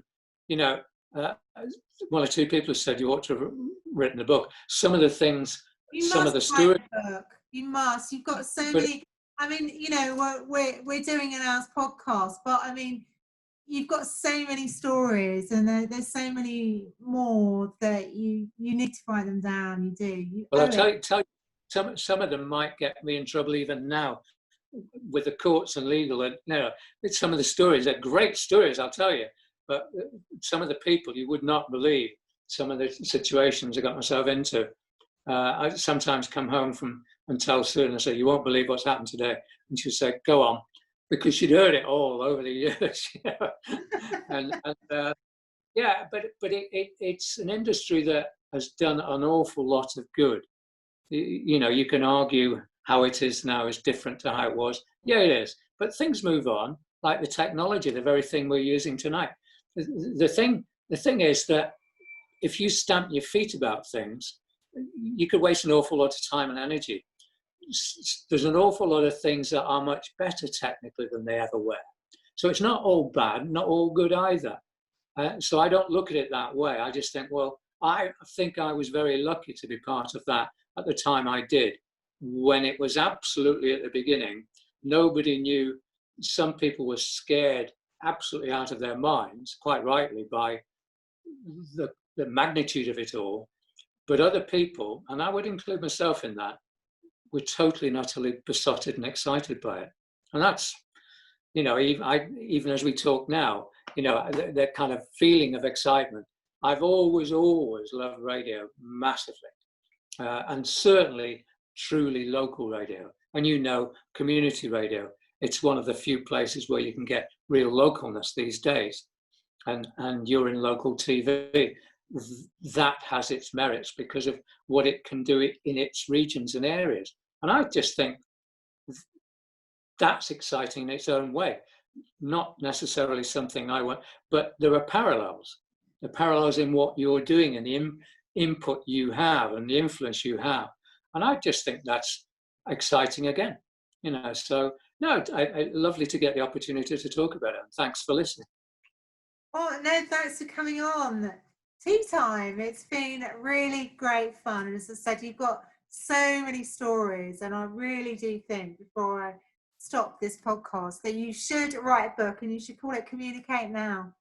one or two people have said you ought to have written a book. Some of the things, some of the stories. You must. You've got so many. I mean, we're doing an hour's podcast, but I mean, you've got so many stories, and there's so many more that you need to write them down. You do. Well, I'll tell you, some of them might get me in trouble even now with the courts and legal. And some of the stories are great stories, I'll tell you. But some of the people, you would not believe some of the situations I got myself into. I sometimes come home and tell Sue, and I say, you won't believe what's happened today. And she'd say, go on, because she'd heard it all over the years. Yeah, but it's an industry that has done an awful lot of good. You can argue how it is now is different to how it was. Yeah, it is. But things move on, like the technology, the very thing we're using tonight. The thing is that if you stamp your feet about things, you could waste an awful lot of time and energy. There's an awful lot of things that are much better technically than they ever were. So it's not all bad, not all good either. So I don't look at it that way. I just think, well, I think I was very lucky to be part of that at the time I did, when it was absolutely at the beginning. Nobody knew. Some people were scared absolutely out of their minds, quite rightly, by the magnitude of it all. But other people, and I would include myself in that, were totally and utterly besotted and excited by it. And that's, even as we talk now, that kind of feeling of excitement. I've always loved radio massively, and certainly truly local radio. And community radio, it's one of the few places where you can get real localness these days. And you're in local TV. That has its merits because of what it can do in its regions and areas. And I just think that's exciting in its own way. Not necessarily something I want, but there are parallels. The parallels in what you're doing and the input you have and the influence you have. And I just think that's exciting again. So no, lovely to get the opportunity to talk about it. And thanks for listening. Oh, no, thanks for coming on. Tea time. It's been really great fun. And as I said, you've got so many stories. And I really do think, before I stop this podcast, that you should write a book and you should call it Communicate Now.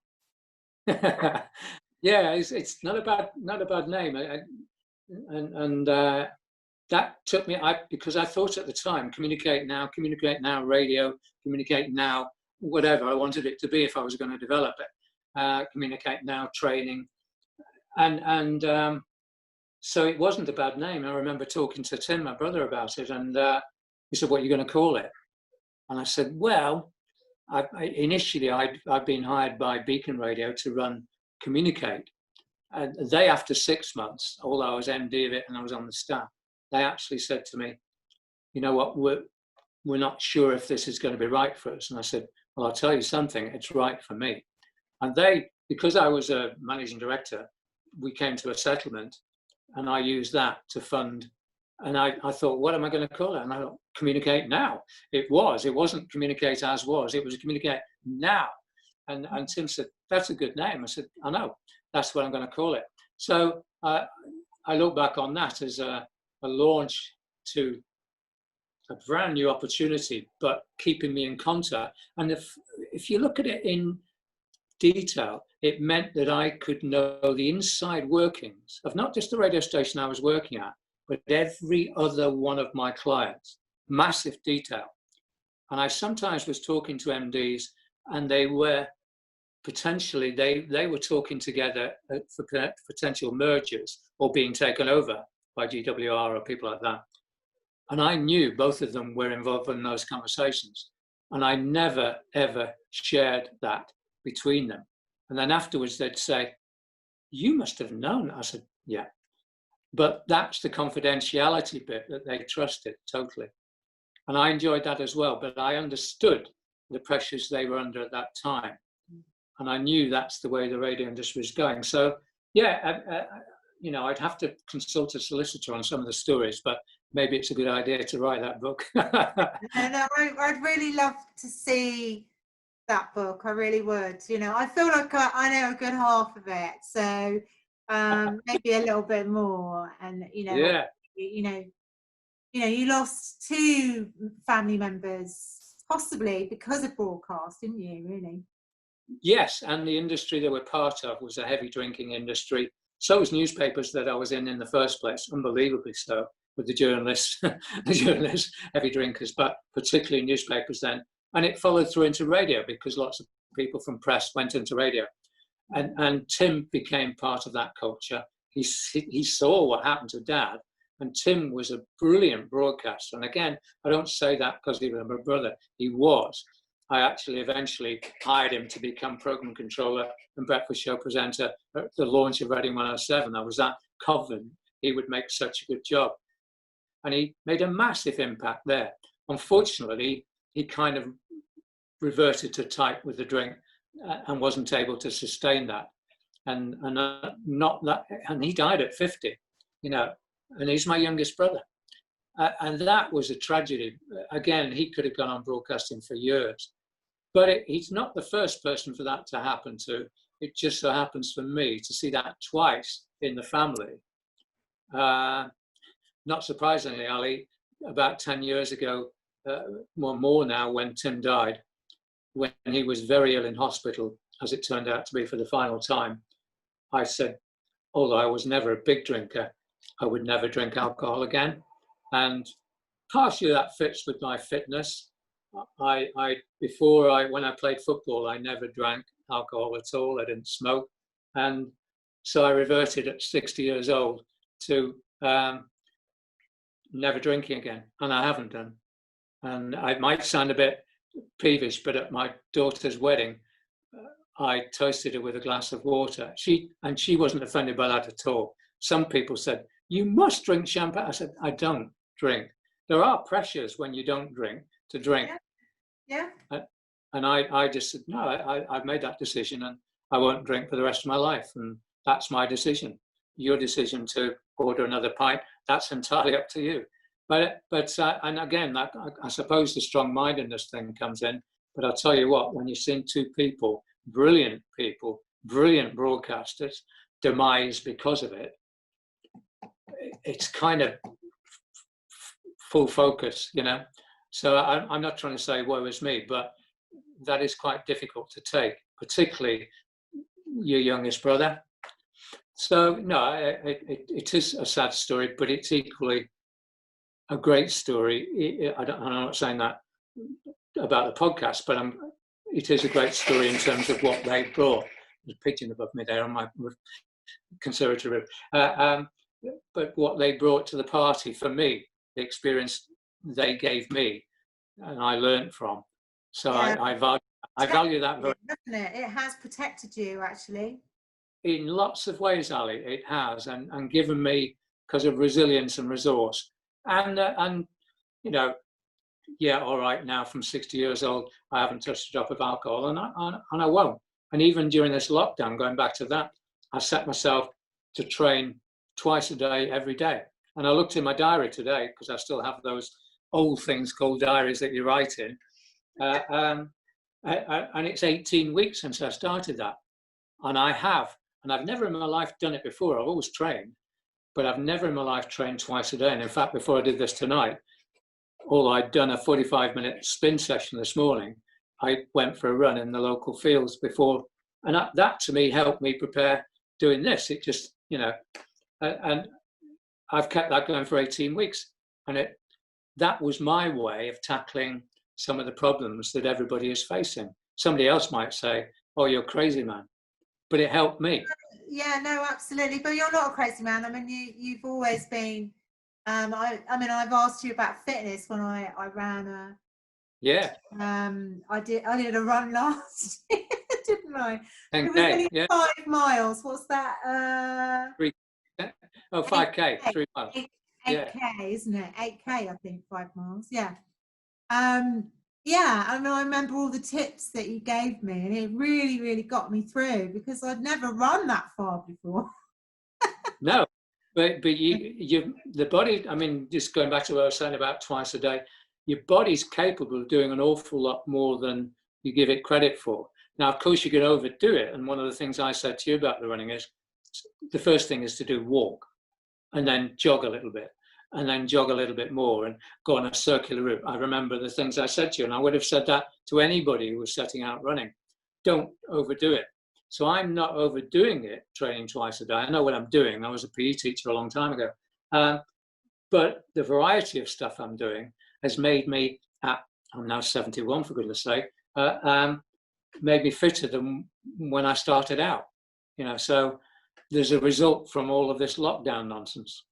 Yeah, it's not a bad name. And that took me, because I thought at the time, Communicate Now radio, Communicate Now, whatever I wanted it to be if I was going to develop it. Communicate Now training. And so it wasn't a bad name. I remember talking to Tim, my brother, about it, and he said, "What are you going to call it?" And I said, "Well, initially I'd been hired by Beacon Radio to run Communicate. And they, after 6 months, although I was MD of it and I was on the staff, they actually said to me, "You know what, we're not sure if this is going to be right for us." And I said, "Well, I'll tell you something, it's right for me." And they, because I was a managing director, we came to a settlement, and I used that to fund. And I thought, what am I going to call it? And I thought, Communicate Now. It wasn't Communicate As Was, it was Communicate Now. And Tim said, "That's a good name." I said, "I know, that's what I'm going to call it." So I look back on that as a launch to a brand new opportunity, but keeping me in contact. And if you look at it in detail, it meant that I could know the inside workings of not just the radio station I was working at, but every other one of my clients. Massive detail. And I sometimes was talking to MDs, and they were potentially, they were talking together for potential mergers or being taken over by GWR or people like that. And I knew both of them were involved in those conversations. And I never, ever shared that between them. And then afterwards they'd say, "You must have known." I said, "Yeah." But that's the confidentiality bit that they trusted totally. And I enjoyed that as well. But I understood the pressures they were under at that time. And I knew that's the way the radio industry was going. So, yeah, I'd have to consult a solicitor on some of the stories, but maybe it's a good idea to write that book. No, I'd really love to see that book. I really would. I feel like I know a good half of it, so maybe a little bit more. And Yeah. You lost 2 family members, possibly because of broadcast, didn't you? Really? Yes, and the industry they were part of was a heavy drinking industry. So was newspapers that I was in the first place, unbelievably so, with the journalists, heavy drinkers, but particularly newspapers then. And it followed through into radio because lots of people from press went into radio. And Tim became part of that culture. He saw what happened to Dad, and Tim was a brilliant broadcaster. And again, I don't say that because he was my brother. He was. I actually eventually hired him to become program controller and breakfast show presenter at the launch of Reading 107. I was that confident he would make such a good job. And he made a massive impact there. Unfortunately, he kind of reverted to type with the drink and wasn't able to sustain that. And he died at 50, and he's my youngest brother. And that was a tragedy. Again, he could have gone on broadcasting for years. But he's not the first person for that to happen to. It just so happens for me to see that twice in the family. Not surprisingly, Ali, about 10 years ago, more now, when Tim died, when he was very ill in hospital, as it turned out to be for the final time, I said, although I was never a big drinker, I would never drink alcohol again. And partially that fits with my fitness. when I played football, I never drank alcohol at all. I didn't smoke, and so I reverted at 60 years old to never drinking again, and I haven't done. And I might sound a bit peevish, but at my daughter's wedding, I toasted her with a glass of water. She wasn't offended by that at all. Some people said, "You must drink champagne." I said, "I don't drink." There are pressures when you don't drink to drink. Yeah. And I just said, no, I've made that decision, and I won't drink for the rest of my life. And that's my decision. Your decision to order another pint, that's entirely up to you. But and again, I suppose the strong-mindedness thing comes in. But I'll tell you what, when you've seen two people, brilliant broadcasters, demise because of it, it's kind of full focus, you know. So I'm not trying to say woe is me, but that is quite difficult to take, particularly your youngest brother. So no, it is a sad story, but it's equally a great story. I'm not saying that about the podcast, but it is a great story in terms of what they brought. There's a pigeon above me there on my conservatory roof. But what they brought to the party for me, the experience they gave me, and I learned from. So yeah. I value that very much. Doesn't it? It has protected you, actually. In lots of ways, Ali, it has, and given me, because of resilience and resource. And you know, yeah, all right, now from 60 years old, I haven't touched a drop of alcohol, and I won't. And even during this lockdown, going back to that, I set myself to train twice a day, every day. And I looked in my diary today, because I still have those old things called diaries that you write in. And it's 18 weeks since I started that. And I've never in my life done it before. I've always trained, but I've never in my life trained twice a day. And in fact, before I did this tonight, although I'd done a 45-minute spin session this morning, I went for a run in the local fields before. And that to me helped me prepare doing this. It just, you know, and I've kept that going for 18 weeks. And that was my way of tackling some of the problems that everybody is facing. Somebody else might say, "Oh, you're crazy, man," but it helped me. Yeah, no, absolutely. But you're not a crazy man. I mean, you've always been. I mean, I've asked you about fitness when I ran a. Yeah. I did a run last year, didn't I? It was only yeah. 5 miles. What's that? 5K, 3 miles. 8K, isn't it? 8K, I think, 5 miles. Yeah. Yeah, I mean, I remember all the tips that you gave me, and it really, really got me through, because I'd never run that far before. No, but the body, I mean, just going back to what I was saying about twice a day, your body's capable of doing an awful lot more than you give it credit for. Now, of course, you can overdo it. And one of the things I said to you about the running is, the first thing is to do walk, and then jog a little bit, and then jog a little bit more, and go on a circular route. I remember the things I said to you, and I would have said that to anybody who was setting out running. Don't overdo it. So I'm not overdoing it, training twice a day. I know what I'm doing. I was a PE teacher a long time ago. But the variety of stuff I'm doing has made me, I'm now 71 for goodness sake, made me fitter than when I started out. You know, so there's a result from all of this lockdown nonsense.